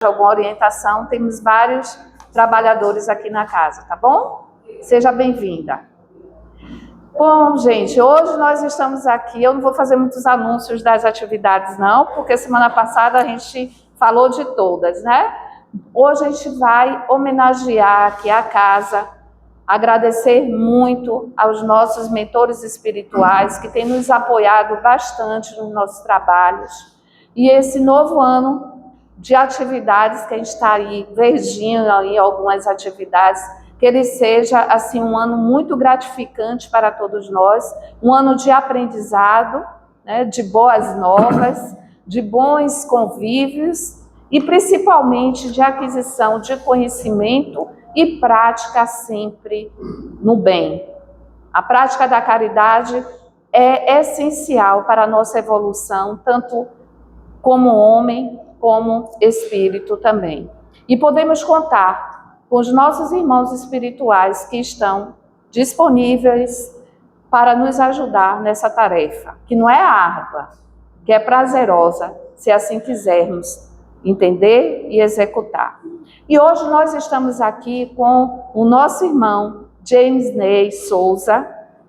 alguma orientação, temos vários trabalhadores aqui na casa, tá bom? Seja bem-vinda. Bom, gente, hoje nós estamos aqui, eu não vou fazer muitos anúncios das atividades não, porque semana passada a gente falou de todas, né? Hoje a gente vai homenagear aqui a casa, agradecer muito aos nossos mentores espirituais que têm nos apoiado bastante nos nossos trabalhos. E esse novo ano de atividades, que a gente está aí verdinho aí algumas atividades, que ele seja assim um ano muito gratificante para todos nós, um ano de aprendizado, né, de boas novas, de bons convívios e principalmente de aquisição de conhecimento e prática sempre no bem. A prática da caridade é essencial para a nossa evolução, tanto como homem, como espírito também. E podemos contar com os nossos irmãos espirituais que estão disponíveis para nos ajudar nessa tarefa, que não é árdua, que é prazerosa, se assim quisermos entender e executar. E hoje nós estamos aqui com o nosso irmão James Ney Souza,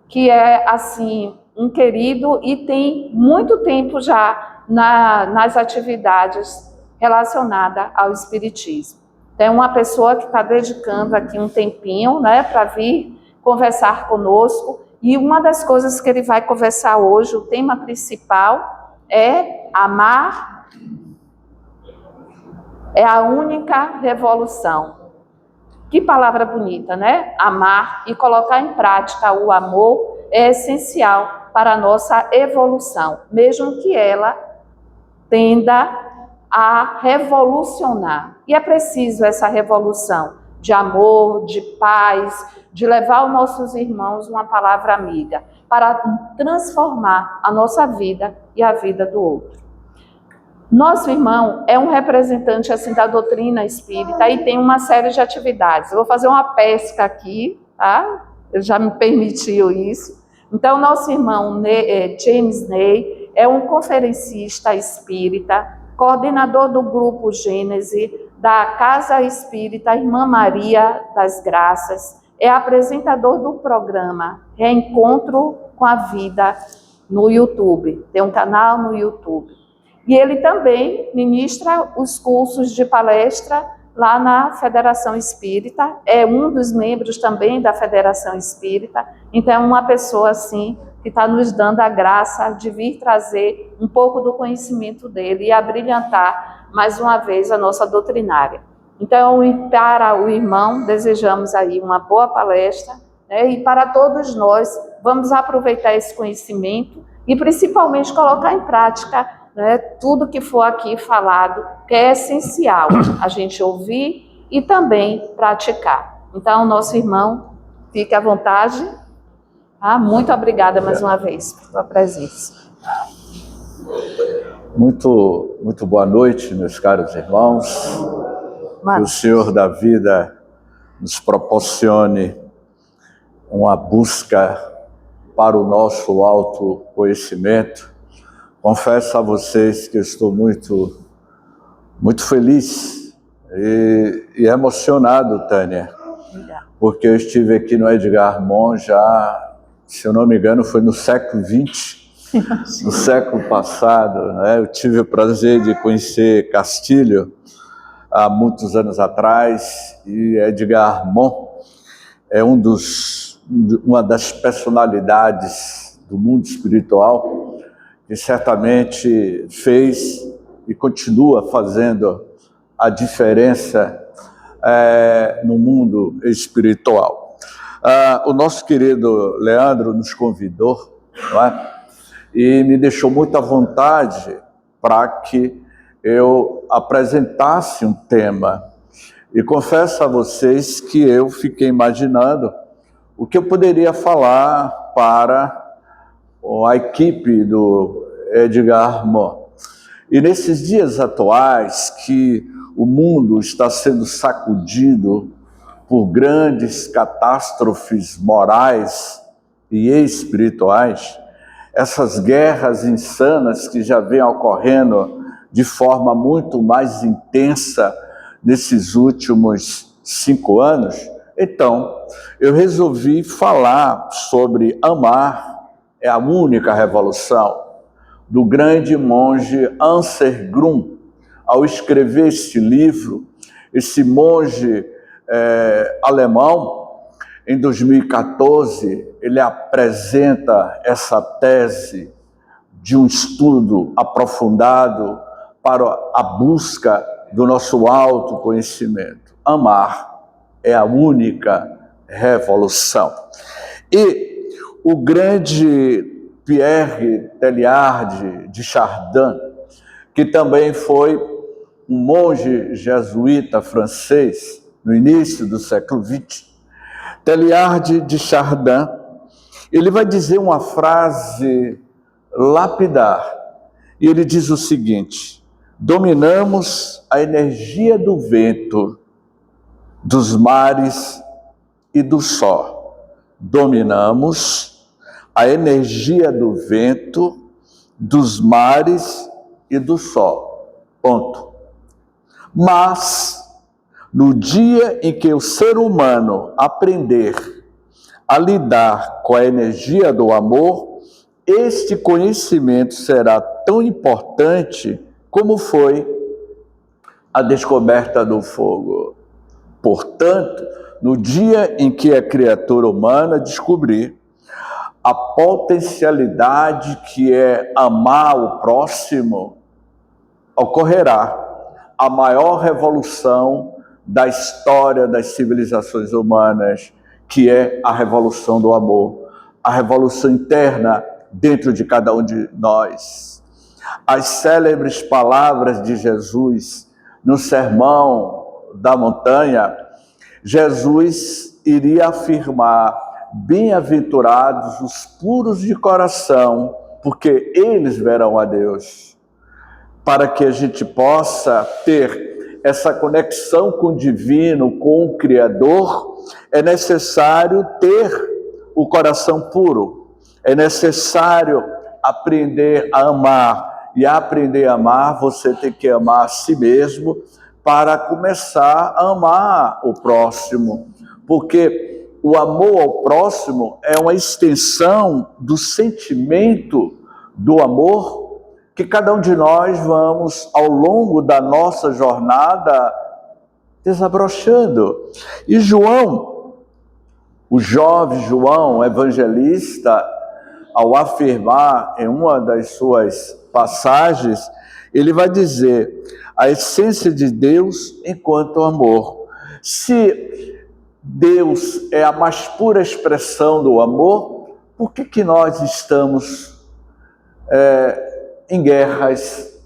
que é assim um querido e tem muito tempo já nas atividades relacionadas ao espiritismo. Tem uma pessoa que está dedicando aqui um tempinho, né, para vir conversar conosco, e uma das coisas que ele vai conversar hoje, o tema principal, é amar é a única revolução. Que palavra bonita, né? Amar e colocar em prática o amor é essencial para a nossa evolução, mesmo que ela tenda a revolucionar. E é preciso essa revolução de amor, de paz, de levar aos nossos irmãos uma palavra amiga, para transformar a nossa vida e a vida do outro. Nosso irmão é um representante assim da doutrina espírita e tem uma série de atividades. Eu vou fazer uma pesca aqui, tá? Ele já me permitiu isso. Então, nosso irmão James Ney é um conferencista espírita, coordenador do Grupo Gênese, da Casa Espírita Irmã Maria das Graças, é apresentador do programa Reencontro com a Vida no YouTube, tem um canal no YouTube. E ele também ministra os cursos de palestra lá na Federação Espírita, é um dos membros também da Federação Espírita, então é uma pessoa assim que está nos dando a graça de vir trazer um pouco do conhecimento dele e abrilhantar mais uma vez a nossa doutrinária. Então, para o irmão, desejamos aí uma boa palestra, né? E para todos nós, vamos aproveitar esse conhecimento e principalmente colocar em prática, né, tudo que for aqui falado, que é essencial a gente ouvir e também praticar. Então, nosso irmão, fique à vontade. Muito obrigada mais uma vez pela sua presença. Muito boa noite, meus caros irmãos. Que o Senhor da vida nos proporcione uma busca para o nosso autoconhecimento. Confesso a vocês que eu estou muito feliz e emocionado, Tânia, porque eu estive aqui no Edgar Moon já, se eu não me engano, foi no século XX, no século passado, né? Eu tive o prazer de conhecer Castilho há muitos anos atrás, e Edgar Moon é uma das personalidades do mundo espiritual que certamente fez e continua fazendo a diferença no mundo espiritual. O nosso querido Leandro nos convidou, não é? E me deixou muita vontade para que eu apresentasse um tema. E confesso a vocês que eu fiquei imaginando o que eu poderia falar para a equipe do Edgar Moon. E nesses dias atuais que o mundo está sendo sacudido por grandes catástrofes morais e espirituais, essas guerras insanas que já vêm ocorrendo de forma muito mais intensa nesses últimos 5 anos. Então, eu resolvi falar sobre amar é a única revolução, do grande monge Anser Grum. Ao escrever este livro, esse monge alemão, em 2014, ele apresenta essa tese de um estudo aprofundado para a busca do nosso autoconhecimento. Amar é a única revolução. E o grande Pierre Teilhard de Chardin, que também foi um monge jesuíta francês no início do século XX, Teilhard de Chardin, ele vai dizer uma frase lapidar, e ele diz o seguinte: dominamos a energia do vento, dos mares e do sol. Dominamos a energia do vento, dos mares e do sol. Ponto. Mas, no dia em que o ser humano aprender a lidar com a energia do amor, este conhecimento será tão importante como foi a descoberta do fogo. Portanto, no dia em que a criatura humana descobrir a potencialidade que é amar o próximo, ocorrerá a maior revolução da história das civilizações humanas, que é a revolução do amor, a revolução interna dentro de cada um de nós. As célebres palavras de Jesus no Sermão da Montanha, Jesus iria afirmar: bem-aventurados os puros de coração, porque eles verão a Deus. Para que a gente possa ter essa conexão com o divino, com o Criador, é necessário ter o coração puro, é necessário aprender a amar. E a aprender a amar, você tem que amar a si mesmo para começar a amar o próximo, porque o amor ao próximo é uma extensão do sentimento do amor que cada um de nós vamos, ao longo da nossa jornada, desabrochando. E João, o jovem João, evangelista, ao afirmar em uma das suas passagens, ele vai dizer: a essência de Deus enquanto amor. Se Deus é a mais pura expressão do amor, por que nós estamos em guerras?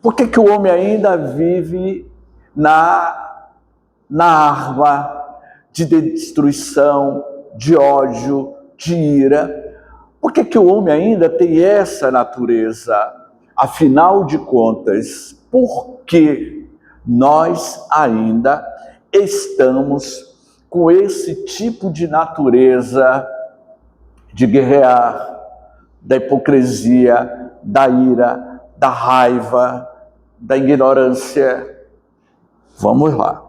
Por que o homem ainda vive na arma de destruição, de ódio, de ira? Por que o homem ainda tem essa natureza? Afinal de contas, por que nós ainda estamos com esse tipo de natureza de guerrear, da hipocrisia, da ira, da raiva, da ignorância? Vamos lá,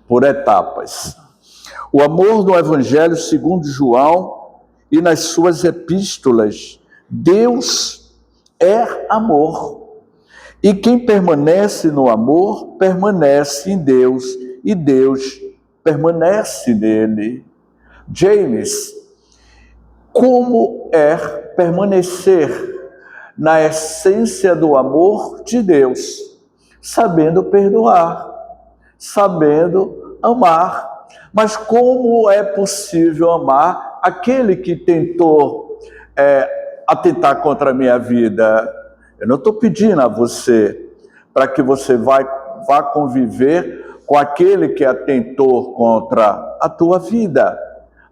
por etapas. O amor no Evangelho segundo João e nas suas epístolas: Deus é amor. E quem permanece no amor, permanece em Deus, e Deus permanece nele. James, como é permanecer na essência do amor de Deus? Sabendo perdoar, sabendo amar. Mas como é possível amar aquele que tentou atentar contra a minha vida? Eu não estou pedindo a você para que você vá conviver com aquele que atentou contra a tua vida,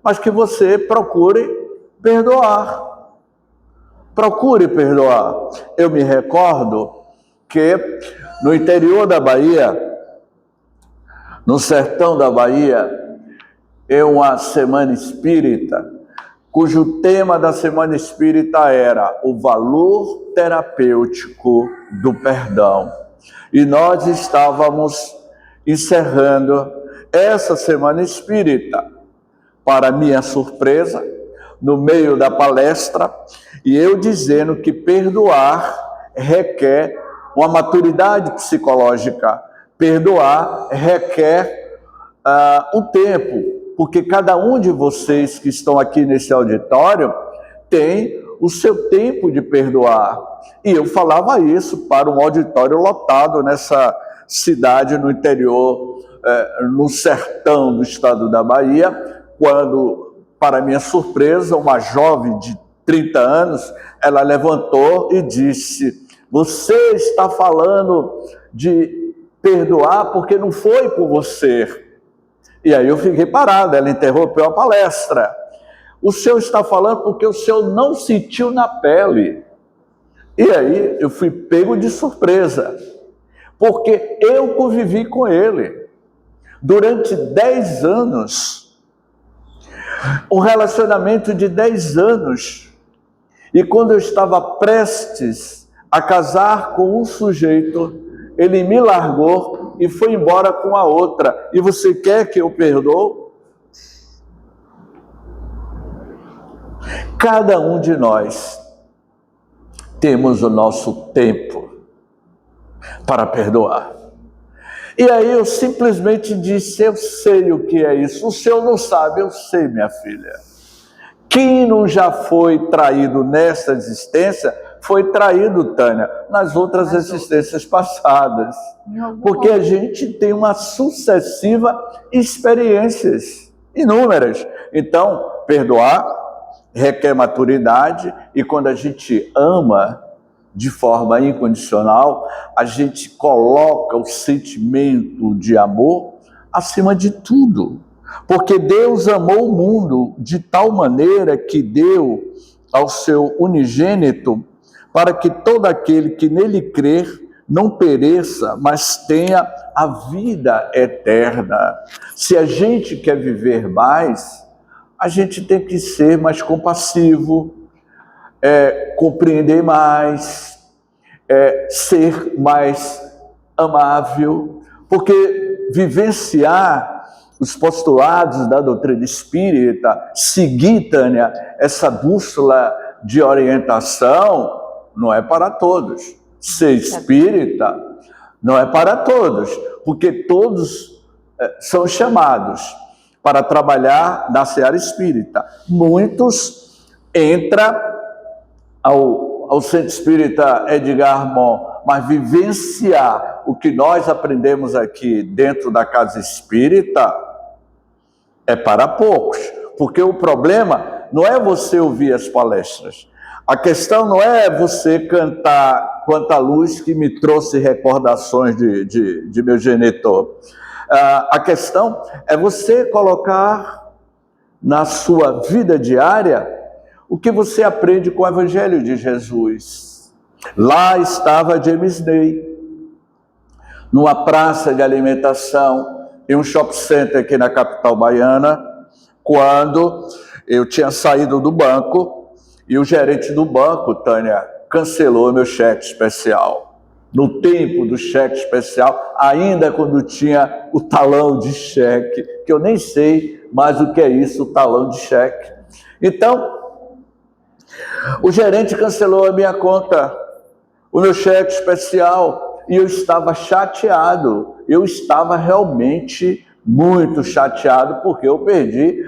mas que você procure perdoar. Procure perdoar. Eu me recordo que no interior da Bahia, no sertão da Bahia, em uma semana espírita, cujo tema da Semana Espírita era o valor terapêutico do perdão. E nós estávamos encerrando essa Semana Espírita. Para minha surpresa, no meio da palestra, e eu dizendo que perdoar requer uma maturidade psicológica. Perdoar requer um tempo, porque cada um de vocês que estão aqui nesse auditório tem o seu tempo de perdoar. E eu falava isso para um auditório lotado nessa cidade no interior, no sertão do estado da Bahia, quando, para minha surpresa, uma jovem de 30 anos, ela levantou e disse: você está falando de perdoar porque não foi por você. E aí eu fiquei parado, ela interrompeu a palestra. O senhor está falando porque o senhor não sentiu na pele. E aí eu fui pego de surpresa, porque eu convivi com ele durante 10 anos, um relacionamento de 10 anos. E quando eu estava prestes a casar com um sujeito, ele me largou e foi embora com a outra. E você quer que eu perdoe? Cada um de nós temos o nosso tempo para perdoar. E aí eu simplesmente disse: eu sei o que é isso. O senhor não sabe, eu sei, minha filha. Quem não já foi traído nesta existência, foi traído, Tânia, nas outras existências passadas. Porque a gente tem uma sucessiva experiências inúmeras. Então, perdoar requer maturidade, e quando a gente ama de forma incondicional, a gente coloca o sentimento de amor acima de tudo. Porque Deus amou o mundo de tal maneira que deu ao seu unigênito, para que todo aquele que nele crer não pereça, mas tenha a vida eterna. Se a gente quer viver mais, a gente tem que ser mais compassivo, compreender mais, ser mais amável, porque vivenciar os postulados da doutrina espírita, seguir, Tânia, essa bússola de orientação, não é para todos. Ser espírita não é para todos, porque todos são chamados para trabalhar na seara espírita. Muitos entram ao Centro Espírita Edgar Mon, mas vivenciar o que nós aprendemos aqui dentro da casa espírita é para poucos, porque o problema não é você ouvir as palestras. A questão não é você cantar Quanta Luz que me trouxe recordações de meu genitor. A questão é você colocar na sua vida diária o que você aprende com o Evangelho de Jesus. Lá estava James Day, numa praça de alimentação, em um shopping center aqui na capital baiana, quando eu tinha saído do banco e o gerente do banco, Tânia, cancelou meu cheque especial. No tempo do cheque especial, ainda quando tinha o talão de cheque, que eu nem sei mais o que é isso, o talão de cheque. Então, o gerente cancelou a minha conta, o meu cheque especial, e eu estava chateado. Eu estava realmente muito chateado porque eu perdi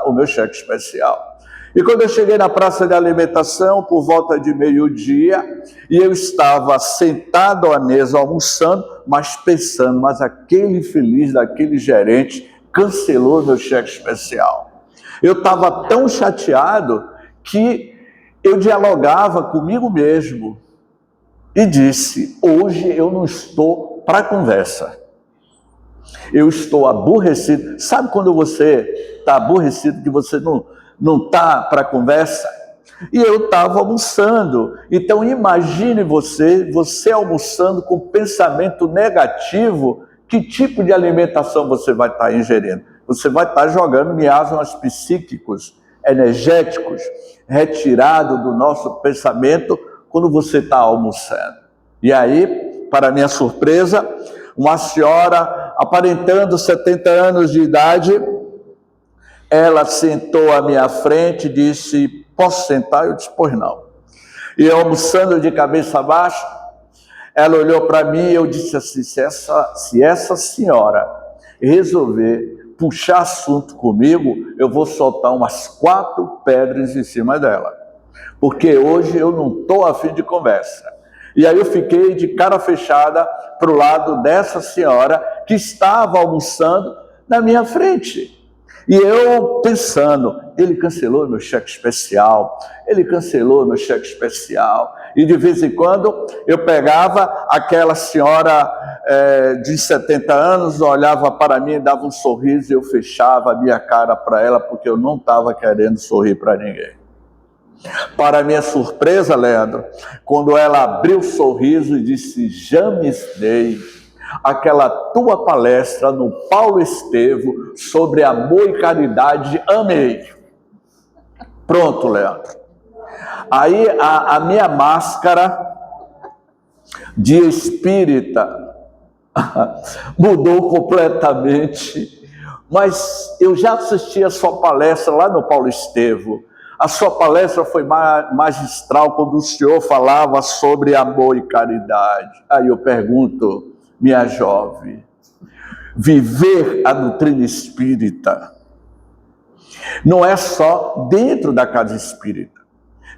o meu cheque especial. E quando eu cheguei na praça de alimentação, por volta de meio-dia, e eu estava sentado à mesa almoçando, mas pensando, mas aquele infeliz daquele gerente cancelou meu cheque especial. Eu estava tão chateado que eu dialogava comigo mesmo e disse: hoje eu não estou para conversa. Eu estou aborrecido. Sabe quando você está aborrecido, que você não está para conversa? E eu estava almoçando. Então imagine você almoçando com pensamento negativo, que tipo de alimentação você vai estar ingerindo? Você vai estar jogando miasmas psíquicos energéticos retirados do nosso pensamento quando você está almoçando. E aí, para minha surpresa, uma senhora aparentando 70 anos de idade, ela sentou à minha frente e disse: posso sentar? Eu disse: pois não. E eu, almoçando de cabeça baixa, ela olhou para mim e eu disse assim: se essa senhora resolver puxar assunto comigo, eu vou soltar umas 4 pedras em cima dela, porque hoje eu não estou a fim de conversa. E aí eu fiquei de cara fechada para o lado dessa senhora que estava almoçando na minha frente. E eu pensando, ele cancelou meu cheque especial, ele cancelou meu cheque especial. E de vez em quando eu pegava aquela senhora de 70 anos, olhava para mim, dava um sorriso e eu fechava a minha cara para ela, porque eu não estava querendo sorrir para ninguém. Para minha surpresa, Leandro, quando ela abriu o sorriso e disse: James Day, aquela tua palestra no Paulo Estevo sobre amor e caridade, amei. Pronto, Leandro. Aí a minha máscara de espírita mudou completamente, mas eu já assisti a sua palestra lá no Paulo Estevo. A sua palestra foi magistral quando o senhor falava sobre amor e caridade. Aí eu pergunto, minha jovem, viver a doutrina espírita não é só dentro da casa espírita.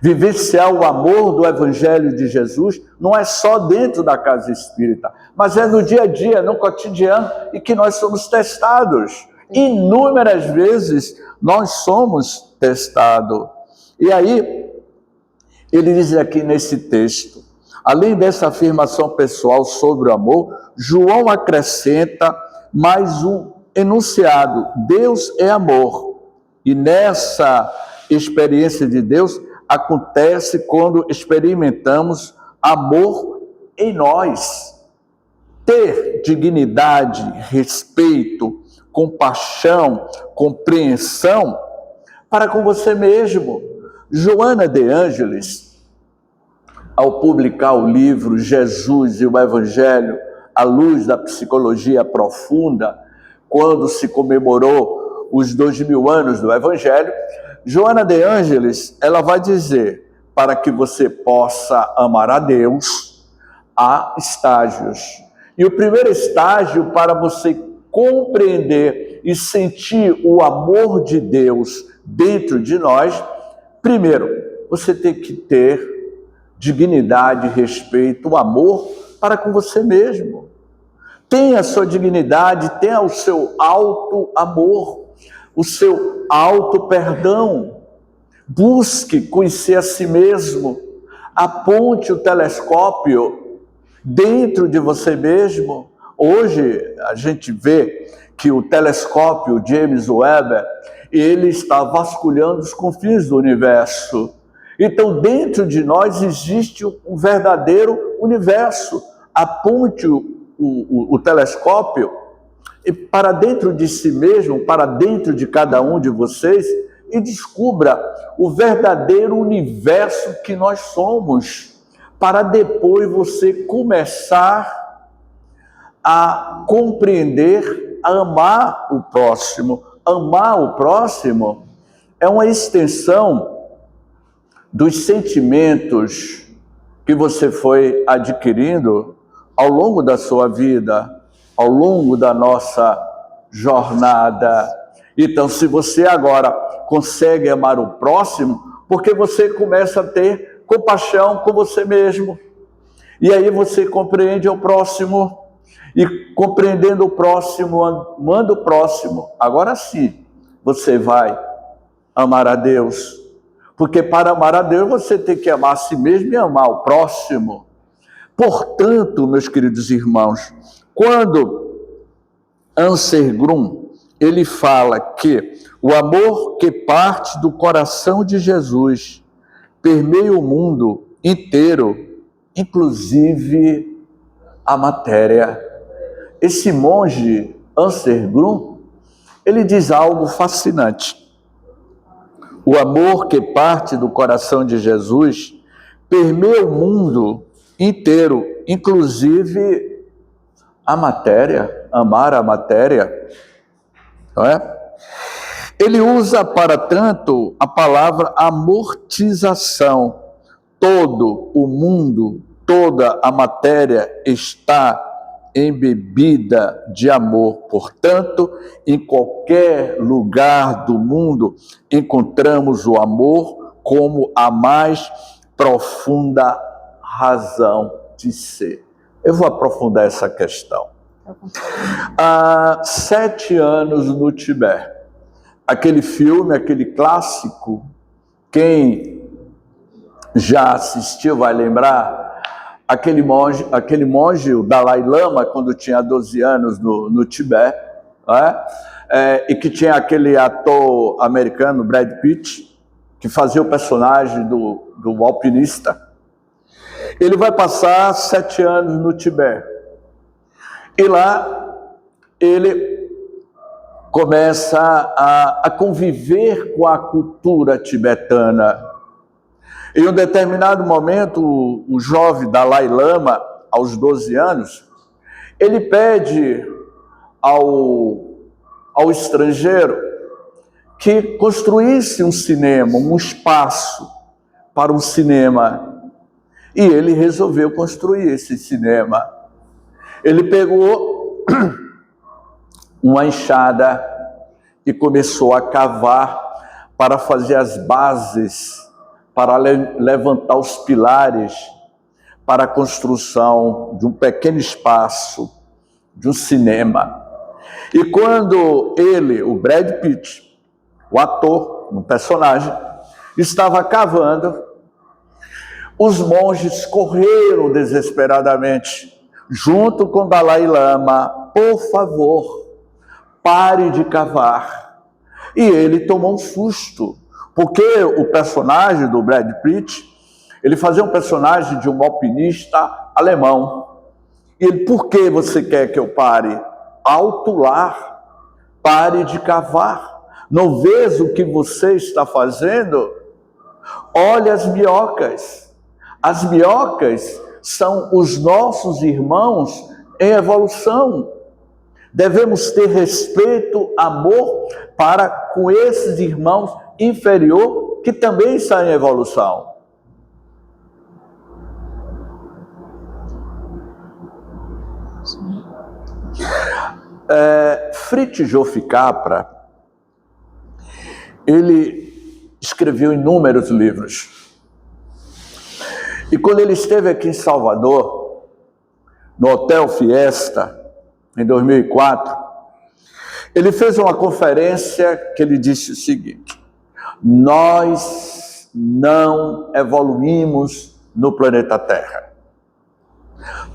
Vivenciar o amor do Evangelho de Jesus não é só dentro da casa espírita, mas é no dia a dia, no cotidiano, e que nós somos testados. Inúmeras vezes nós somos testados. E aí, ele diz aqui nesse texto, além dessa afirmação pessoal sobre o amor, João acrescenta mais um enunciado: Deus é amor. E nessa experiência de Deus, acontece quando experimentamos amor em nós. Ter dignidade, respeito, compaixão, compreensão para com você mesmo. Joana de Ângeles, ao publicar o livro Jesus e o Evangelho à luz da psicologia profunda, quando se comemorou os 2000 anos do Evangelho, Joana de Ângeles, ela vai dizer: para que você possa amar a Deus, há estágios. E o primeiro estágio para você compreender e sentir o amor de Deus dentro de nós, primeiro, você tem que ter dignidade, respeito, amor para com você mesmo. Tenha a sua dignidade, tenha o seu auto-amor, o seu auto-perdão. Busque conhecer a si mesmo. Aponte o telescópio dentro de você mesmo. Hoje a gente vê que o telescópio James Webb, ele está vasculhando os confins do universo. Então, dentro de nós existe um verdadeiro universo. Aponte o telescópio e para dentro de si mesmo, para dentro de cada um de vocês, e descubra o verdadeiro universo que nós somos, para depois você começar a compreender, a amar o próximo. Amar o próximo é uma extensão dos sentimentos que você foi adquirindo ao longo da sua vida, ao longo da nossa jornada. Então, se você agora consegue amar o próximo, porque você começa a ter compaixão com você mesmo. E aí você compreende o próximo, e compreendendo o próximo, amando o próximo, agora sim, você vai amar a Deus. Porque para amar a Deus, você tem que amar a si mesmo e amar o próximo. Portanto, meus queridos irmãos, quando Anselm Grün, ele fala que o amor que parte do coração de Jesus permeia o mundo inteiro, inclusive a matéria. Esse monge Anselm Grün, ele diz algo fascinante. O amor que parte do coração de Jesus permeia o mundo inteiro, inclusive a matéria, amar a matéria, não é? Ele usa, para tanto, a palavra amortização. Todo o mundo, toda a matéria está embebida de amor. Portanto, em qualquer lugar do mundo, encontramos o amor como a mais profunda razão de ser. Eu vou aprofundar essa questão. Há 7 anos no Tibete, aquele filme, aquele clássico, quem já assistiu vai lembrar, aquele monge, o Dalai Lama, quando tinha 12 anos no Tibete, e que tinha aquele ator americano, Brad Pitt, que fazia o personagem do alpinista. Ele vai passar 7 anos no Tibete. E lá ele começa a conviver com a cultura tibetana. Em um determinado momento, o jovem Dalai Lama, aos 12 anos, ele pede ao estrangeiro que construísse um cinema, um espaço para um cinema. E ele resolveu construir esse cinema. Ele pegou uma enxada e começou a cavar para fazer as bases, para levantar os pilares para a construção de um pequeno espaço, de um cinema. E quando ele, o Brad Pitt, o ator, um personagem, estava cavando, os monges correram desesperadamente junto com Dalai Lama: por favor, pare de cavar. E ele tomou um susto, porque o personagem do Brad Pitt, ele fazia um personagem de um alpinista alemão. E ele: por que você quer que eu pare? Alto lá, pare de cavar. Não vês o que você está fazendo? Olha as minhocas. As minhocas são os nossos irmãos em evolução. Devemos ter respeito, amor para com esses irmãos inferiores que também estão em evolução. Fritjof Capra, ele escreveu inúmeros livros. E quando ele esteve aqui em Salvador, no Hotel Fiesta, em 2004, ele fez uma conferência que ele disse o seguinte: nós não evoluímos no planeta Terra.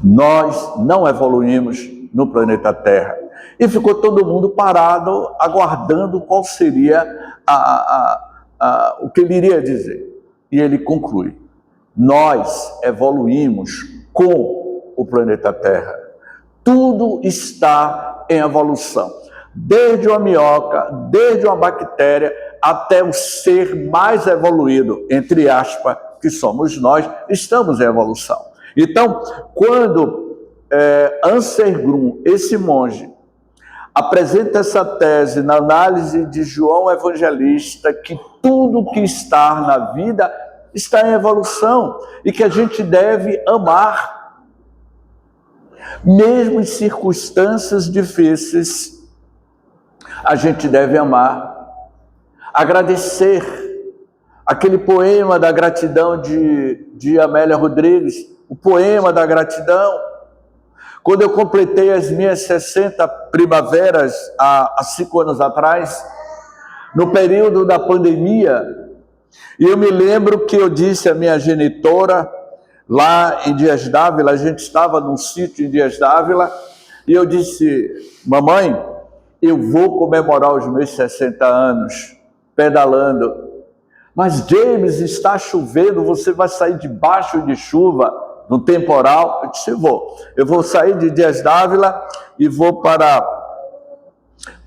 Nós não evoluímos no planeta Terra. E ficou todo mundo parado, aguardando qual seria o que ele iria dizer. E ele conclui: nós evoluímos com o planeta Terra. Tudo está em evolução. Desde uma minhoca, desde uma bactéria, até o ser mais evoluído, entre aspas, que somos nós, estamos em evolução. Então, quando Anser Grum, esse monge, apresenta essa tese na análise de João Evangelista, que tudo que está na vida está em evolução e que a gente deve amar, mesmo em circunstâncias difíceis, a gente deve amar, agradecer. Aquele poema da gratidão de Amélia Rodrigues, o poema da gratidão. Quando eu completei as minhas 60 primaveras há 5 anos atrás, no período da pandemia, e eu me lembro que eu disse à minha genitora, lá em Dias d'Ávila, a gente estava num sítio em Dias d'Ávila, e eu disse: mamãe, eu vou comemorar os meus 60 anos pedalando. Mas James, está chovendo, você vai sair debaixo de chuva, no temporal? Eu disse: eu vou sair de Dias d'Ávila e vou para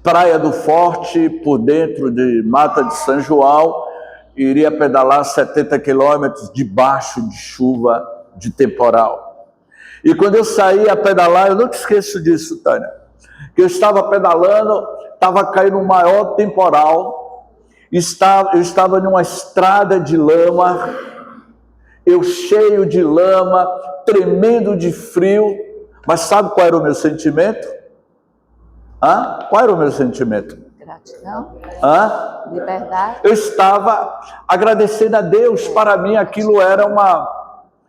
Praia do Forte, por dentro de Mata de São João, iria pedalar 70 quilômetros debaixo de chuva, de temporal. E quando eu saí a pedalar, eu nunca esqueço disso, Tânia, que eu estava pedalando, estava caindo um maior temporal, eu estava numa estrada de lama, eu cheio de lama, tremendo de frio, mas sabe qual era o meu sentimento? Qual era o meu sentimento? Gratidão. Liberdade. Eu estava agradecendo a Deus. Para mim aquilo era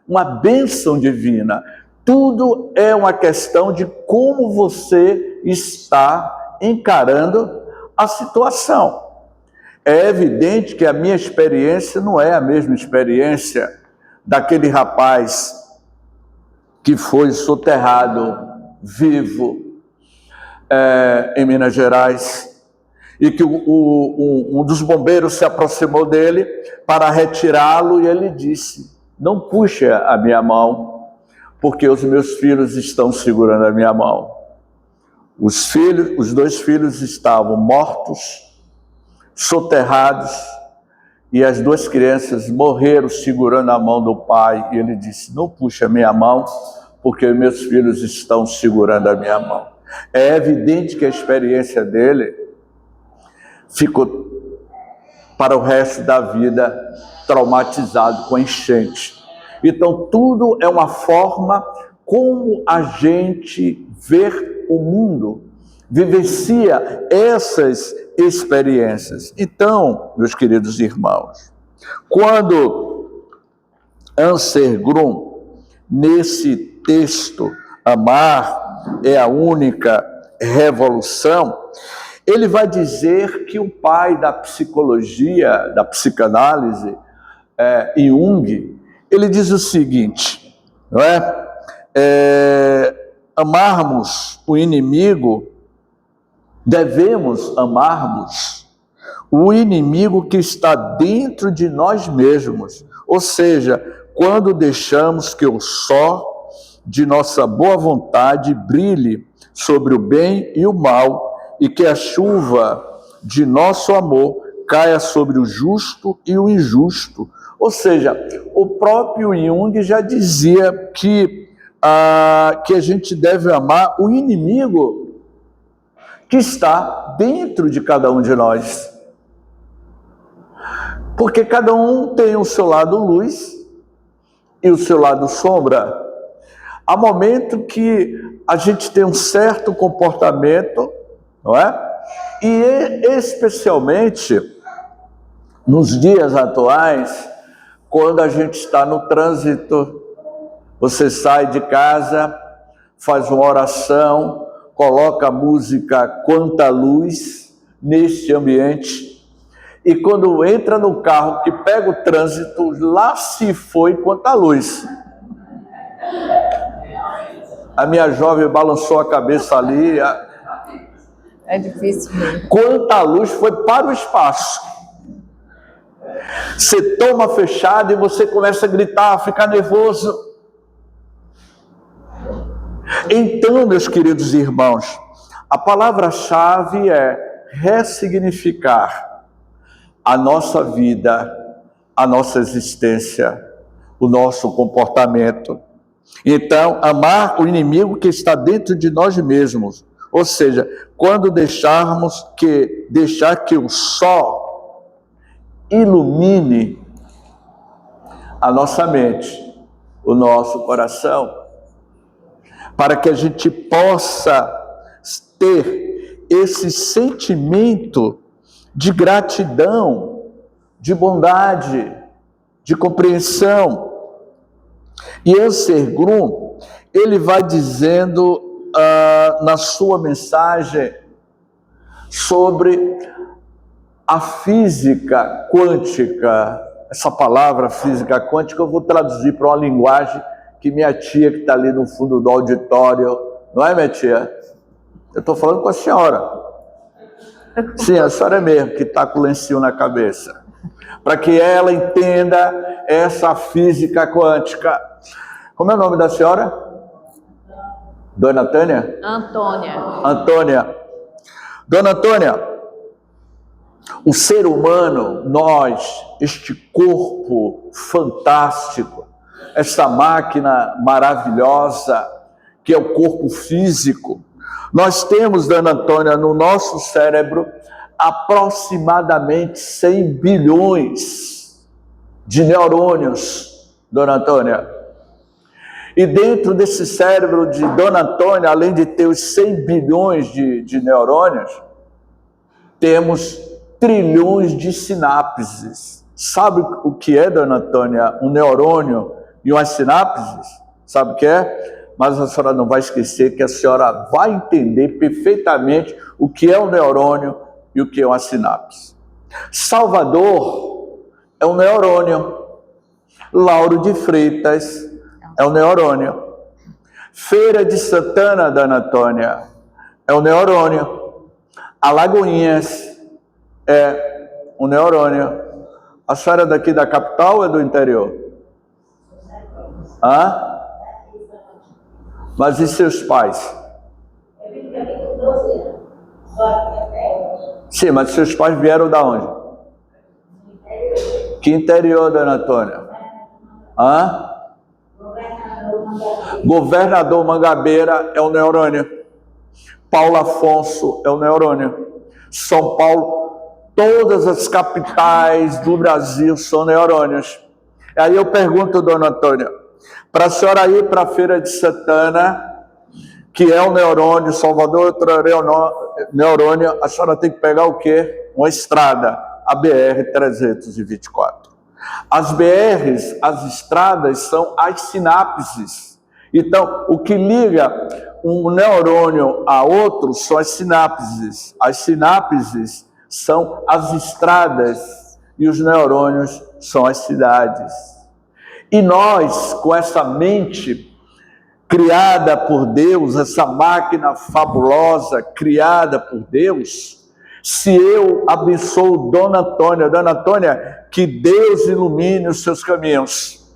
uma bênção divina. Tudo é uma questão de como você está encarando a situação. É evidente que a minha experiência não é a mesma experiência daquele rapaz que foi soterrado vivo em Minas Gerais, e que um dos bombeiros se aproximou dele para retirá-lo, e ele disse: não puxe a minha mão, porque os meus filhos estão segurando a minha mão. Os 2 filhos estavam mortos, soterrados, e as 2 crianças morreram segurando a mão do pai, e ele disse: não puxe a minha mão, porque meus filhos estão segurando a minha mão. É evidente que a experiência dele ficou para o resto da vida traumatizado com a enchente. Então tudo é uma forma como a gente vê o mundo, vivencia essas experiências. Então, meus queridos irmãos, quando Anser Grum, nesse texto, amar é a única revolução, ele vai dizer que o pai da psicologia, da psicanálise, Jung, ele diz o seguinte, não é? Amarmos o inimigo, devemos amarmos o inimigo que está dentro de nós mesmos, ou seja, quando deixamos que o sol de nossa boa vontade brilhe sobre o bem e o mal, e que a chuva de nosso amor caia sobre o justo e o injusto. Ou seja, o próprio Jung já dizia que a gente deve amar o inimigo que está dentro de cada um de nós. Porque cada um tem o seu lado luz e o seu lado sombra. Há momento que a gente tem um certo comportamento, não é? E especialmente nos dias atuais, quando a gente está no trânsito, você sai de casa, faz uma oração, coloca a música Quanta Luz neste ambiente, e quando entra no carro que pega o trânsito, lá se foi quanta luz. A minha jovem balançou a cabeça ali. É difícil mesmo. Quanta luz foi para o espaço. Você toma fechado e você começa a gritar, a ficar nervoso. Então, meus queridos irmãos, a palavra-chave é ressignificar a nossa vida, a nossa existência, o nosso comportamento. Então, amar o inimigo que está dentro de nós mesmos. Ou seja, quando deixar que o sol ilumine a nossa mente, o nosso coração, para que a gente possa ter esse sentimento de gratidão, de bondade, de compreensão. E Anser Grum, ele vai dizendo na sua mensagem sobre a física quântica. Essa palavra física quântica eu vou traduzir para uma linguagem que minha tia, que está ali no fundo do auditório, não é, minha tia? Eu estou falando com a senhora. Sim, a senhora mesmo, que está com o lencinho na cabeça. Para que ela entenda essa física quântica. Como é o nome da senhora? Dona Tânia? Antônia. Antônia. Dona Antônia, O ser humano, nós, este corpo fantástico, esta máquina maravilhosa, que é o corpo físico, nós temos, Dona Antônia, no nosso cérebro, aproximadamente 100 bilhões de neurônios, Dona Antônia. E dentro desse cérebro de Dona Antônia, além de ter os 100 bilhões de neurônios, temos trilhões de sinapses. Sabe o que é, Dona Antônia, um neurônio e umas sinapses? Sabe o que é? Mas a senhora não vai esquecer que a senhora vai entender perfeitamente o que é um neurônio e o que é uma sinapse. Salvador é um neurônio. Lauro de Freitas é um neurônio. Feira de Santana, Dona Antônia, é um neurônio. Alagoinhas é um neurônio. A senhora é daqui da capital ou é do interior? Hã? Mas e seus pais? Sim, mas seus pais vieram da onde? Que interior, Dona Antônia? Hã? Governador Mangabeira é um neurônio. Paulo Afonso é um neurônio. São Paulo, todas as capitais do Brasil são neurônios. Aí eu pergunto, Dona Antônia, para a senhora ir para a Feira de Santana, que é um neurônio, Salvador outro neurônio, a senhora tem que pegar o quê? Uma estrada, a BR-324. As BRs, as estradas, são as sinapses. Então, o que liga um neurônio a outro são as sinapses. As sinapses são as estradas e os neurônios são as cidades. E nós, com essa mente criada por Deus, essa máquina fabulosa criada por Deus, se eu abençoo Dona Antônia, que Deus ilumine os seus caminhos,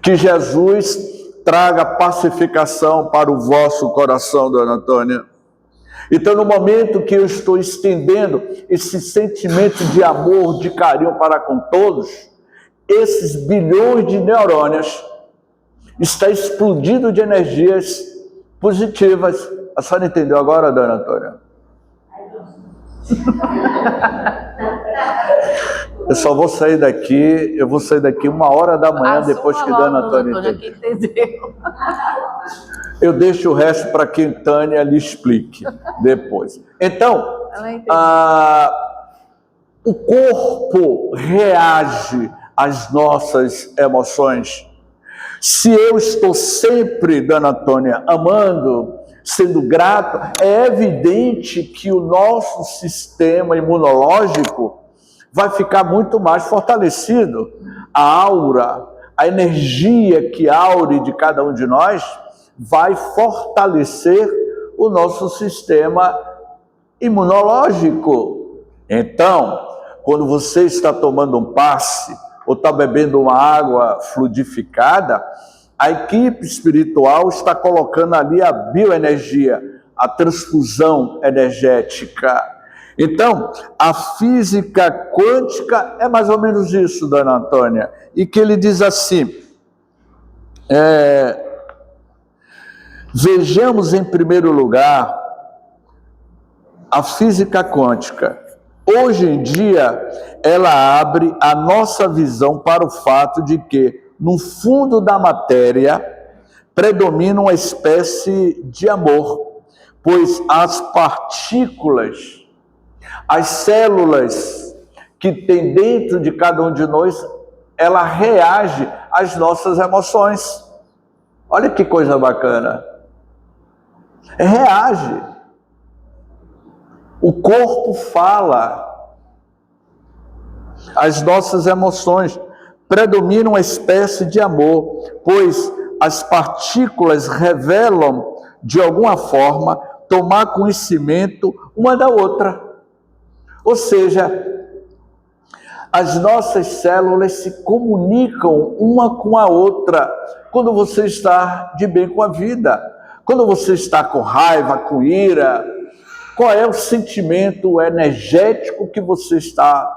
que Jesus traga pacificação para o vosso coração, Dona Antônia. Então, no momento que eu estou estendendo esse sentimento de amor, de carinho para com todos, esses bilhões de neurônios está explodindo de energias positivas. A senhora entendeu agora, Dona Antônia? Eu só vou sair daqui, eu vou sair daqui 1h da manhã, depois que Dona Antônia entendeu. Eu deixo o resto para que Tânia lhe explique depois. Então, o corpo reage às nossas emoções. Se eu estou sempre, Dona Antônia, amando, sendo grato, é evidente que o nosso sistema imunológico vai ficar muito mais fortalecido. A aura, a energia que aure de cada um de nós vai fortalecer o nosso sistema imunológico. Então, quando você está tomando um passe ou está bebendo uma água fluidificada, a equipe espiritual está colocando ali a bioenergia, a transfusão energética. Então, a física quântica é mais ou menos isso, Dona Antônia. E que ele diz assim, vejamos em primeiro lugar a física quântica. Hoje em dia, ela abre a nossa visão para o fato de que, no fundo da matéria, predomina uma espécie de amor, pois as partículas, as células que tem dentro de cada um de nós, ela reage às nossas emoções. Olha que coisa bacana. Reage. O corpo fala. As nossas emoções predominam uma espécie de amor, pois as partículas revelam, de alguma forma, tomar conhecimento uma da outra. Ou seja, as nossas células se comunicam uma com a outra quando você está de bem com a vida. Quando você está com raiva, com ira, Qual é o sentimento energético que você está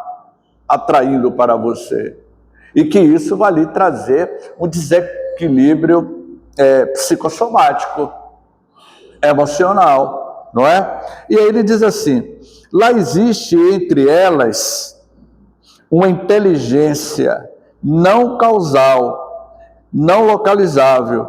atraindo para você? E que isso vai lhe trazer um desequilíbrio psicossomático, emocional, não é? E aí ele diz assim, lá existe entre elas uma inteligência não causal, não localizável,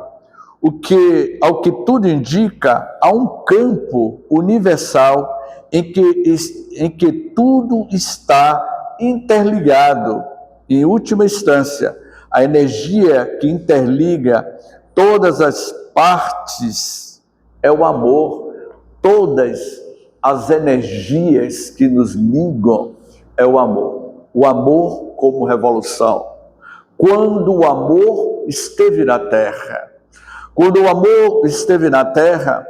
ao que tudo indica, há um campo universal em que tudo está interligado. Em última instância, a energia que interliga todas as partes é o amor. Todas as energias que nos ligam é o amor. O amor como revolução. Quando o amor esteve na Terra, quando o amor esteve na Terra,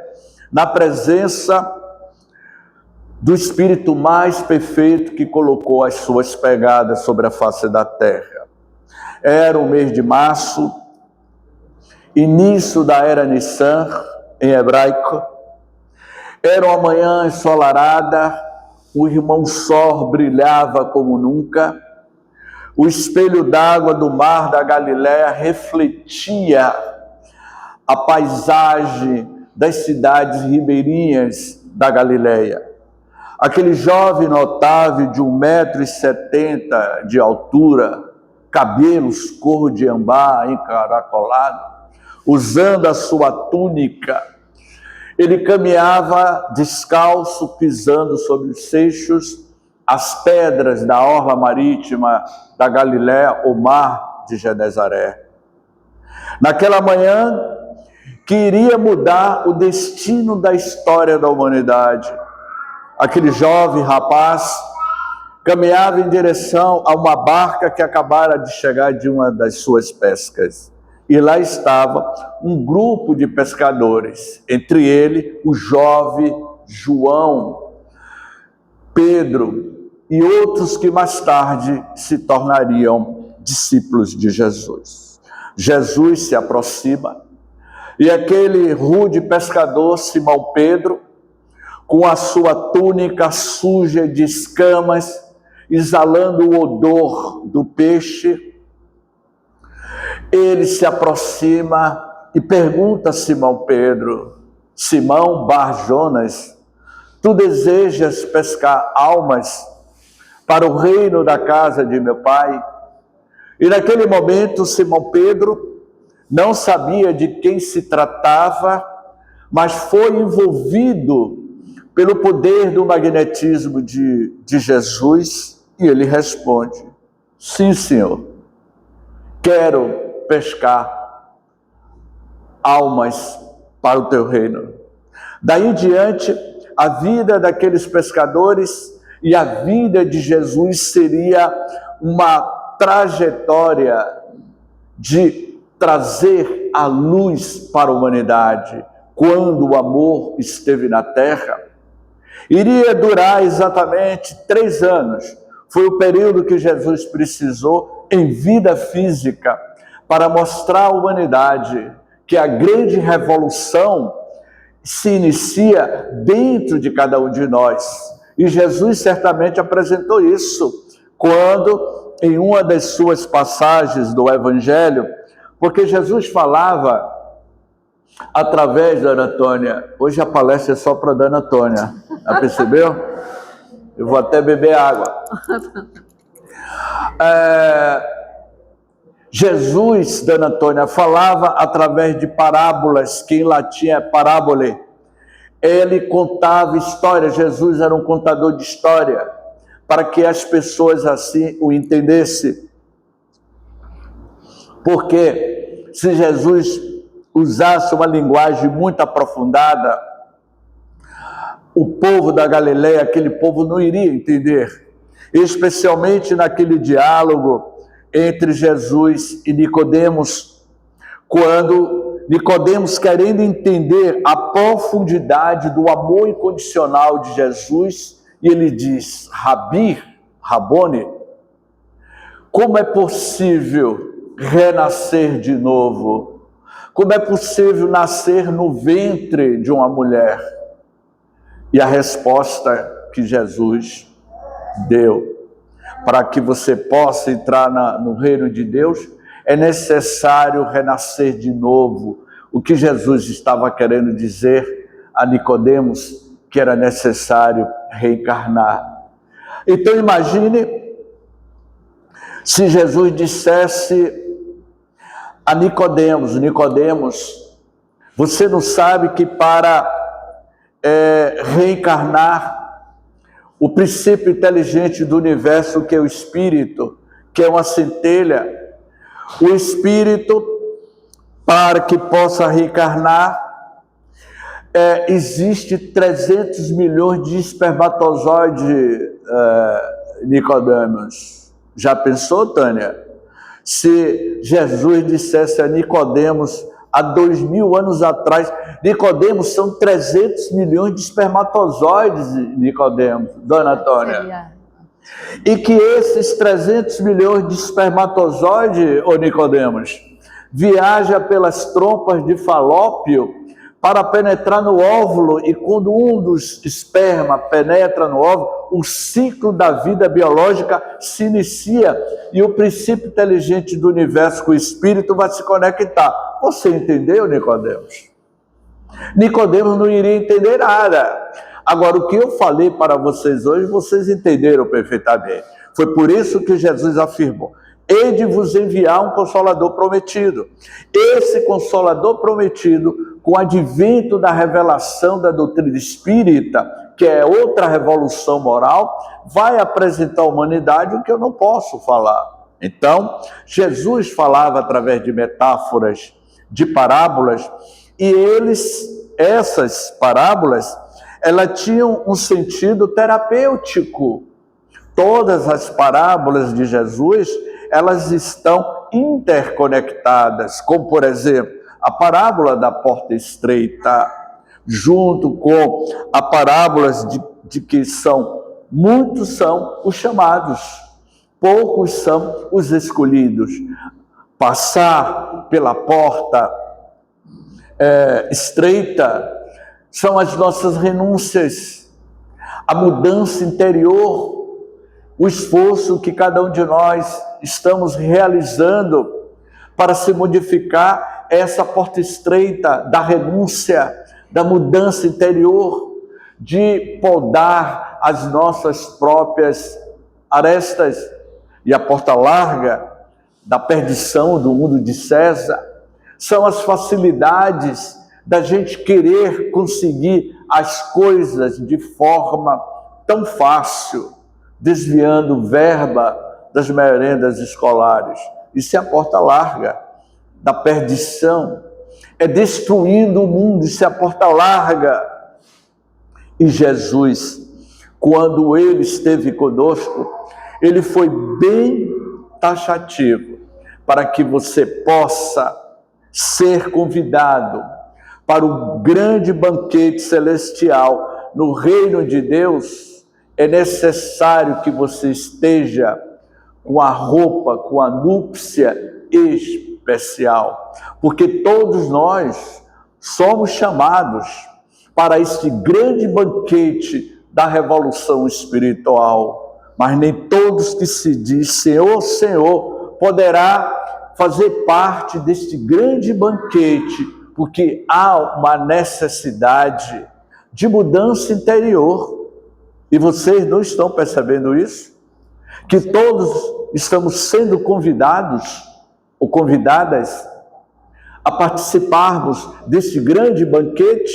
na presença do Espírito mais perfeito que colocou as suas pegadas sobre a face da Terra. Era o mês de março, início da era Nissan, em hebraico. Era uma manhã ensolarada, o irmão Sol brilhava como nunca, o espelho d'água do mar da Galileia refletia a paisagem das cidades ribeirinhas da Galileia. Aquele jovem notável de 1,70 m de altura, cabelos cor de ambar encaracolado, usando a sua túnica, ele caminhava descalço, pisando sobre os seixos, as pedras da orla marítima da Galileia, o mar de Genezaré. Naquela manhã que iria mudar o destino da história da humanidade, aquele jovem rapaz caminhava em direção a uma barca que acabara de chegar de uma das suas pescas. E lá estava um grupo de pescadores, entre ele o jovem João, Pedro e outros que mais tarde se tornariam discípulos de Jesus. Jesus se aproxima e aquele rude pescador, Simão Pedro, com a sua túnica suja de escamas, exalando o odor do peixe, ele se aproxima e pergunta a Simão Pedro: Simão Bar-Jonas, tu desejas pescar almas para o reino da casa de meu pai? E naquele momento Simão Pedro não sabia de quem se tratava, mas foi envolvido pelo poder do magnetismo de Jesus, e ele responde: sim, Senhor, quero pescar almas para o teu reino. Daí em diante, a vida daqueles pescadores e a vida de Jesus seria uma trajetória de trazer a luz para a humanidade. Quando o amor esteve na terra, iria durar exatamente 3 anos. Foi o período que Jesus precisou em vida física para mostrar à humanidade que a grande revolução se inicia dentro de cada um de nós. E Jesus certamente apresentou isso quando, em uma das suas passagens do Evangelho, porque Jesus falava através da Ana Antônia. Hoje a palestra é só para a Dona Antônia, já percebeu? Eu vou até beber água. Jesus, Dona Antônia, falava através de parábolas, que em latim é parábole. Ele contava histórias, Jesus era um contador de história, para que as pessoas assim o entendessem. Porque se Jesus usasse uma linguagem muito aprofundada, o povo da Galileia, aquele povo não iria entender, especialmente naquele diálogo entre Jesus e Nicodemos, quando Nicodemos, querendo entender a profundidade do amor incondicional de Jesus, e ele diz: Rabi, Rabone, como é possível renascer de novo? Como é possível nascer no ventre de uma mulher? E a resposta que Jesus deu para que você possa entrar no reino de Deus, é necessário renascer de novo. O que Jesus estava querendo dizer a Nicodemos, que era necessário reencarnar. Então imagine se Jesus dissesse a Nicodemos: Nicodemos, você não sabe que para reencarnar, o princípio inteligente do universo, que é o espírito, que é uma centelha, o espírito, para que possa reencarnar, existe 300 milhões de espermatozoides, Nicodemos. Já pensou, Tânia? Se Jesus dissesse a Nicodemos, há 2000 anos atrás, Nicodemos, são 300 milhões de espermatozoides, Nicodemos, Dona Antônia. E que esses 300 milhões de espermatozoides, ô Nicodemos, viaja pelas trompas de Falópio para penetrar no óvulo, e quando um dos espermas penetra no óvulo, o ciclo da vida biológica se inicia e o princípio inteligente do universo com o espírito vai se conectar. Você entendeu, Nicodemos? Nicodemos não iria entender nada. Agora, o que eu falei para vocês hoje, vocês entenderam perfeitamente. Foi por isso que Jesus afirmou: hei de vos enviar um Consolador prometido. Esse Consolador prometido, com o advento da revelação da doutrina espírita, que é outra revolução moral, vai apresentar à humanidade o que eu não posso falar. Então, Jesus falava através de metáforas, de parábolas, e essas parábolas, elas tinham um sentido terapêutico. Todas as parábolas de Jesus, elas estão interconectadas, como, por exemplo, a parábola da porta estreita, junto com a parábola de que muitos são os chamados, poucos são os escolhidos. Passar pela porta estreita são as nossas renúncias, a mudança interior, o esforço que cada um de nós estamos realizando para se modificar essa porta estreita da renúncia, da mudança interior, de podar as nossas próprias arestas, e a porta larga da perdição do mundo de César são as facilidades da gente querer conseguir as coisas de forma tão fácil, desviando verba das merendas escolares. Isso é a porta larga da perdição, é destruindo o mundo, isso é a porta larga. E Jesus, quando ele esteve conosco, ele foi bem taxativo para que você possa ser convidado para o grande banquete celestial no reino de Deus. É necessário que você esteja com a roupa, com a núpcia especial, porque todos nós somos chamados para este grande banquete da revolução espiritual, mas nem todos que se diz Senhor, Senhor, poderá fazer parte deste grande banquete, porque há uma necessidade de mudança interior. E vocês não estão percebendo isso? Que todos estamos sendo convidados ou convidadas a participarmos desse grande banquete.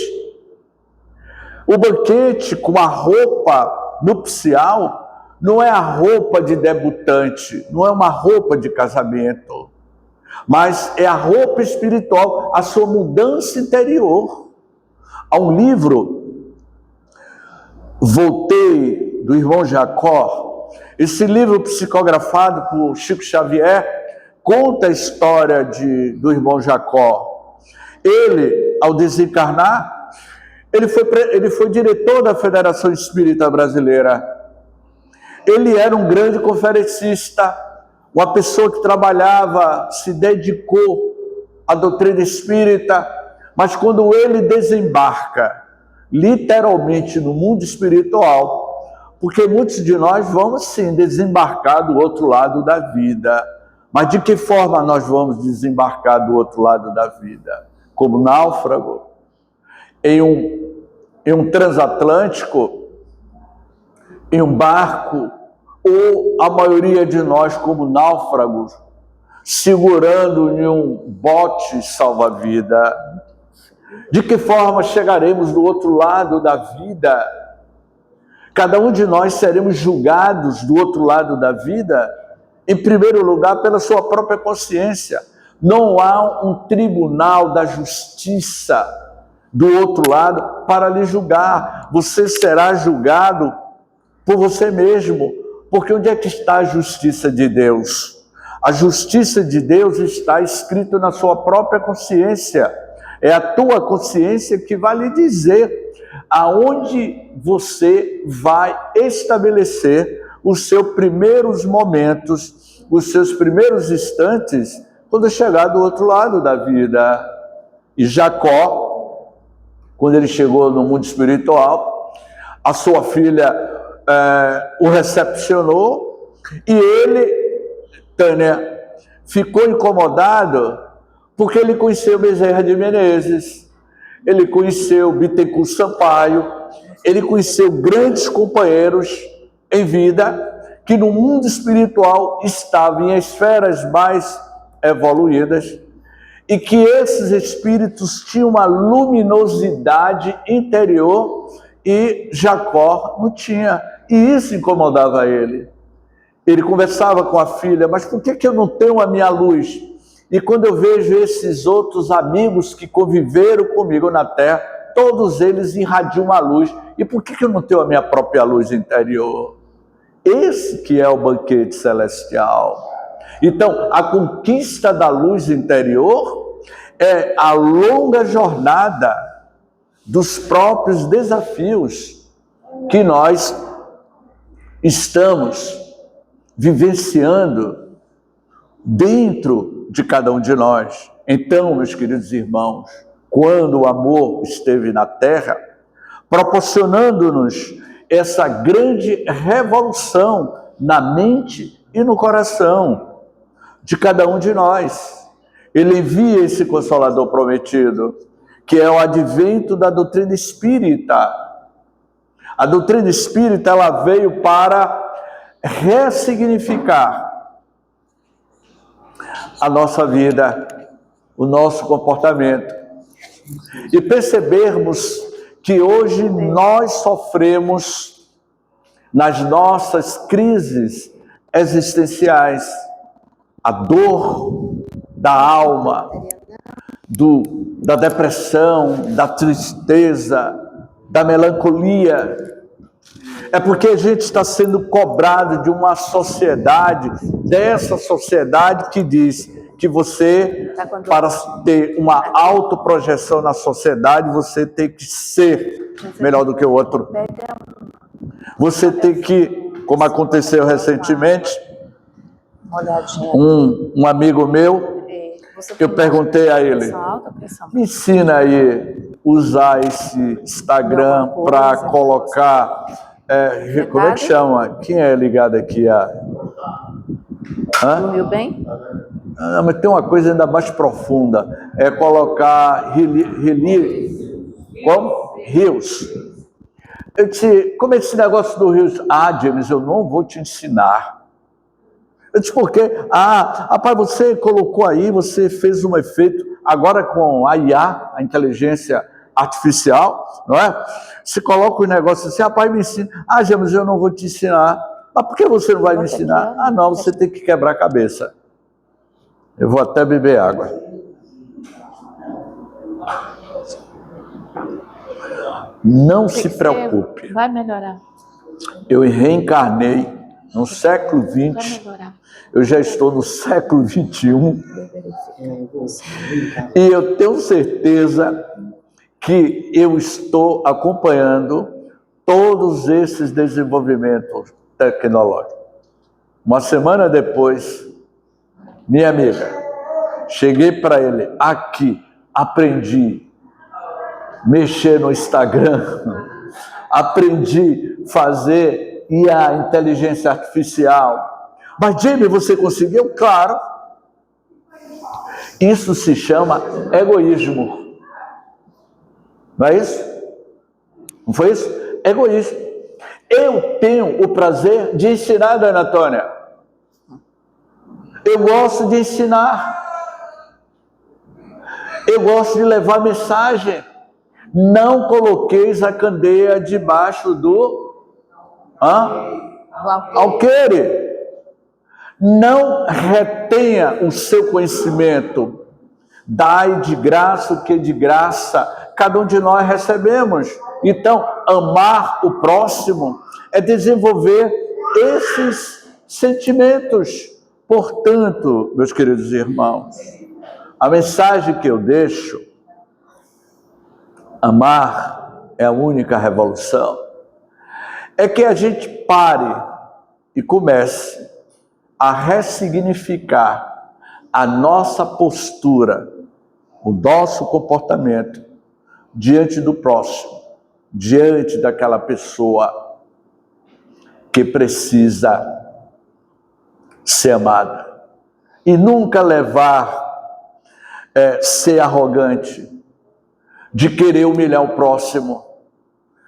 O banquete com a roupa nupcial não é a roupa de debutante, não é uma roupa de casamento, mas é a roupa espiritual, a sua mudança interior. Há um livro, Voltei, do irmão Jacó. Esse livro psicografado por Chico Xavier conta a história do irmão Jacó. Ele, ao desencarnar, ele foi diretor da Federação Espírita Brasileira. Ele era um grande conferencista, uma pessoa que trabalhava, se dedicou à doutrina espírita, mas quando ele desembarca literalmente no mundo espiritual, porque muitos de nós vamos sim desembarcar do outro lado da vida. Mas de que forma nós vamos desembarcar do outro lado da vida? Como náufrago? Em um transatlântico? Em um barco? Ou a maioria de nós como náufragos, segurando em um bote salva-vida? De que forma chegaremos do outro lado da vida? Cada um de nós seremos julgados do outro lado da vida, em primeiro lugar, pela sua própria consciência. Não há um tribunal da justiça do outro lado para lhe julgar. Você será julgado por você mesmo. Porque onde é que está a justiça de Deus? A justiça de Deus está escrito na sua própria consciência. É a tua consciência que vai lhe dizer aonde você vai estabelecer os seus primeiros momentos, os seus primeiros instantes, quando chegar do outro lado da vida. E Jacó, quando ele chegou no mundo espiritual, a sua filha o recepcionou, e ele, Tânia, ficou incomodado porque ele conheceu Bezerra de Menezes, ele conheceu Bittencourt Sampaio, ele conheceu grandes companheiros em vida que no mundo espiritual estavam em esferas mais evoluídas, e que esses espíritos tinham uma luminosidade interior e Jacó não tinha. E isso incomodava ele. Ele conversava com a filha: mas por que eu não tenho a minha luz? E quando eu vejo esses outros amigos que conviveram comigo na terra, todos eles irradiam uma luz. E por que eu não tenho a minha própria luz interior? Esse que é o banquete celestial. Então, a conquista da luz interior é a longa jornada dos próprios desafios que nós estamos vivenciando dentro de cada um de nós. Então, meus queridos irmãos, quando o amor esteve na Terra, proporcionando-nos essa grande revolução na mente e no coração de cada um de nós, ele envia esse Consolador prometido, que é o advento da doutrina espírita. A doutrina espírita, ela veio para ressignificar a nossa vida, o nosso comportamento, e percebermos que hoje nós sofremos nas nossas crises existenciais a dor da alma, da depressão, da tristeza, da melancolia. É porque a gente está sendo cobrado de uma sociedade, dessa sociedade que diz que você, para ter uma autoprojeção na sociedade, você tem que ser melhor do que o outro. Você tem que, como aconteceu recentemente, um amigo meu, eu perguntei a ele: me ensina aí usar esse Instagram para colocar, como é que chama? Quem é ligado aqui? Dormiu bem? Não, mas tem uma coisa ainda mais profunda, é colocar rios. Eu disse: como é esse negócio do rios? James, eu não vou te ensinar. Eu disse: por quê? Rapaz, você colocou aí, você fez um efeito, agora com a IA, a inteligência artificial, não é? Você coloca o negócio assim: rapaz, me ensina. James, eu não vou te ensinar. Mas por que você não vai me ensinar? Não, você tem que quebrar a cabeça. Eu vou até beber água. Não se preocupe. Vai melhorar. Eu reencarnei no século XX. Eu já estou no século XXI. E eu tenho certeza que eu estou acompanhando todos esses desenvolvimentos tecnológicos. Uma semana depois, minha amiga, cheguei para ele: aqui, aprendi mexer no Instagram, aprendi a fazer a inteligência artificial. Mas, Jamie, você conseguiu? Claro. Isso se chama egoísmo. Não é isso? Não foi isso? Egoísmo. Eu tenho o prazer de ensinar, Dona Antônia. Eu gosto de ensinar. Eu gosto de levar mensagem. Não coloqueis a candeia debaixo do alqueire. Não retenha o seu conhecimento. Dai de graça o que de graça cada um de nós recebemos. Então, amar o próximo é desenvolver esses sentimentos. Portanto, meus queridos irmãos, a mensagem que eu deixo: amar é a única revolução. É que a gente pare e comece a ressignificar a nossa postura, o nosso comportamento diante do próximo, diante daquela pessoa que precisa ser amada. E nunca ser arrogante, de querer humilhar o próximo,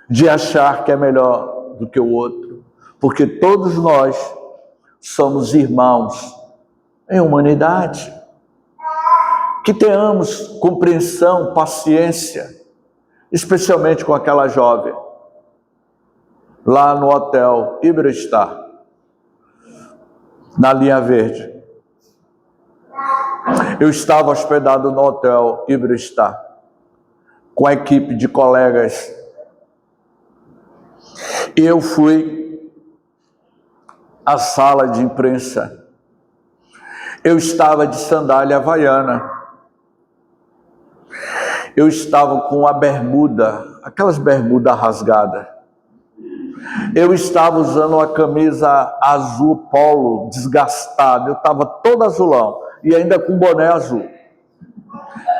de achar que é melhor do que o outro, porque todos nós somos irmãos em humanidade. Que tenhamos compreensão, paciência, especialmente com aquela jovem, lá no hotel Iberostar, na linha verde. Eu estava hospedado no hotel Iberostar, com a equipe de colegas. E eu fui à sala de imprensa. Eu estava de sandália havaiana. Eu estava com a bermuda, aquelas bermudas rasgadas. Eu estava usando uma camisa azul polo, desgastada. Eu estava todo azulão e ainda com boné azul,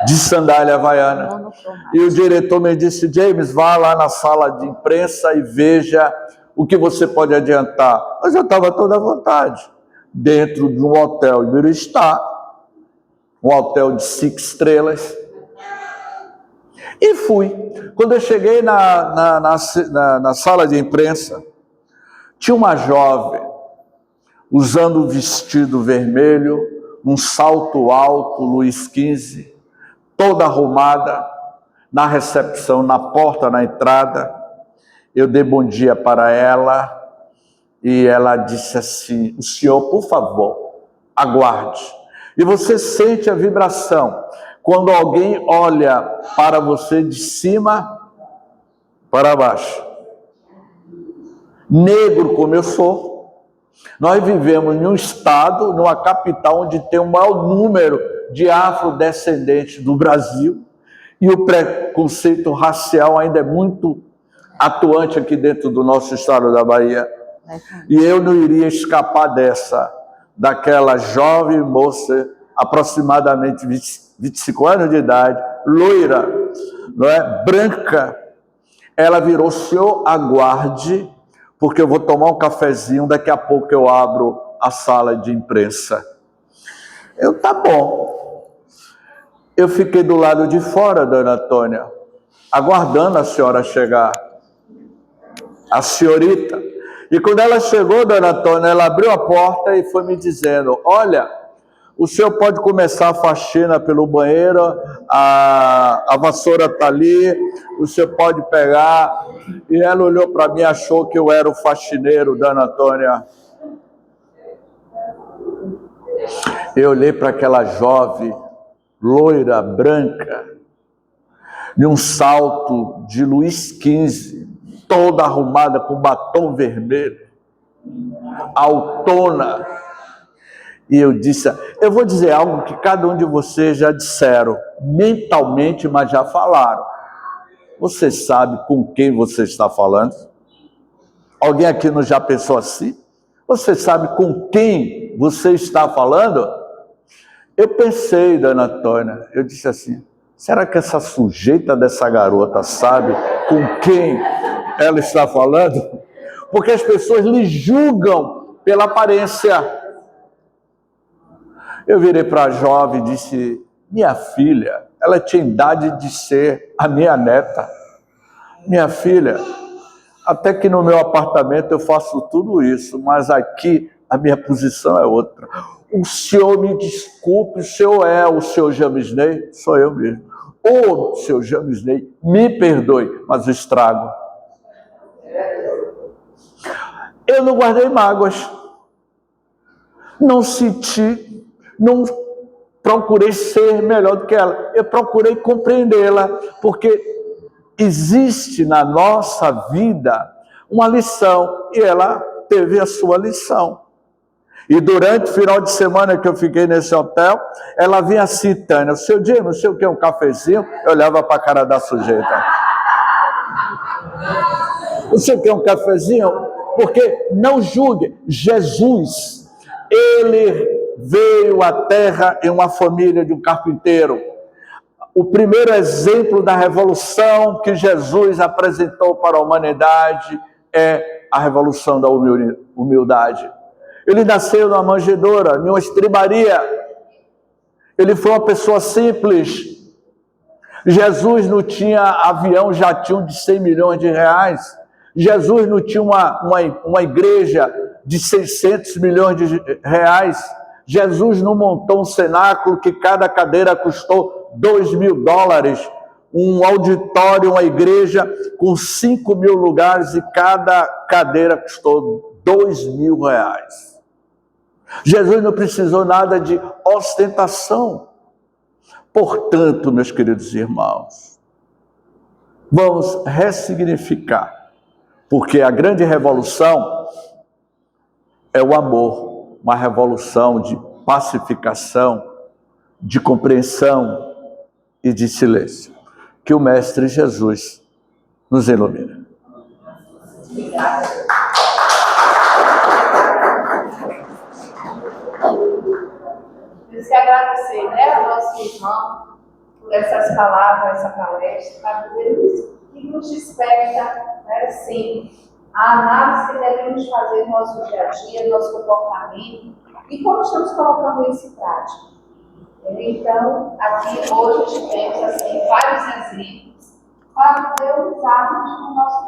de sandália havaiana. E o diretor me disse: James, vá lá na sala de imprensa e veja o que você pode adiantar. Mas eu estava toda à vontade, dentro de um hotel em Iberostar, um hotel de 5 estrelas. E fui. Quando eu cheguei na sala de imprensa, tinha uma jovem usando um vestido vermelho, um salto alto, Luiz XV, toda arrumada, na recepção, na porta, na entrada. Eu dei bom dia para ela e ela disse assim: o senhor, por favor, aguarde. E você sente a vibração quando alguém olha para você de cima para baixo. Negro como eu sou, nós vivemos em um estado, numa capital onde tem o maior número de afrodescendentes do Brasil, e o preconceito racial ainda é muito atuante aqui dentro do nosso estado da Bahia. E eu não iria escapar daquela jovem moça, aproximadamente 25 anos de idade, loira, não é? Branca. Ela virou: senhor, aguarde, porque eu vou tomar um cafezinho, daqui a pouco eu abro a sala de imprensa. Tá bom. Eu fiquei do lado de fora, Dona Antônia, aguardando a senhora chegar, a senhorita. E quando ela chegou, Dona Antônia, ela abriu a porta e foi me dizendo: olha, o senhor pode começar a faxina pelo banheiro, a vassoura está ali, o senhor pode pegar. E ela olhou para mim e achou que eu era o faxineiro, Dona Antônia. Eu olhei para aquela jovem, loira, branca, de um salto de Luiz XV, toda arrumada com batom vermelho, autona. E eu disse: eu vou dizer algo que cada um de vocês já disseram, mentalmente, mas já falaram. Você sabe com quem você está falando? Alguém aqui não já pensou assim? Você sabe com quem você está falando? Eu pensei, Dona Antônia, eu disse assim: Será que essa sujeita dessa garota sabe com quem ela está falando? Porque as pessoas lhe julgam pela aparência. Eu virei para a jovem e disse: minha filha, ela tinha idade de ser a minha neta. Minha filha, até que no meu apartamento eu faço tudo isso, mas aqui a minha posição é outra. O senhor me desculpe, o senhor é o senhor Jamisney? Sou eu mesmo. Ô, senhor Jamisney, me perdoe, mas o estrago. Eu não guardei mágoas. Não senti, não procurei ser melhor do que ela. Eu procurei compreendê-la, porque existe na nossa vida uma lição, e ela teve a sua lição. E durante o final de semana que eu fiquei nesse hotel, ela vinha assim: Tânia, seu dia, não sei o que, um cafezinho. Eu olhava para a cara da sujeita. Não sei o que, um cafezinho? Porque não julgue. Jesus, ele veio à terra em uma família de um carpinteiro. O primeiro exemplo da revolução que Jesus apresentou para a humanidade é a revolução da humildade. Ele nasceu numa manjedoura, numa estribaria. Ele foi uma pessoa simples. Jesus não tinha avião, jatinho de 100 milhões de reais. Jesus não tinha uma igreja de 600 milhões de reais. Jesus não montou um cenáculo que cada cadeira custou $2.000. Um auditório, uma igreja com 5.000 lugares e cada cadeira custou R$2.000. Jesus não precisou nada de ostentação. Portanto, meus queridos irmãos, vamos ressignificar, porque a grande revolução é o amor, uma revolução de pacificação, de compreensão e de silêncio. Que o Mestre Jesus nos ilumine. Obrigada. Preciso agradecer, né, ao nosso irmão por essas palavras, essa palestra, que nos desperta, né, sim, a análise que devemos fazer no nosso dia a dia, no nosso comportamento e como estamos colocando isso em prática. Então, aqui hoje tivemos assim, vários exemplos para poder usarmos no nosso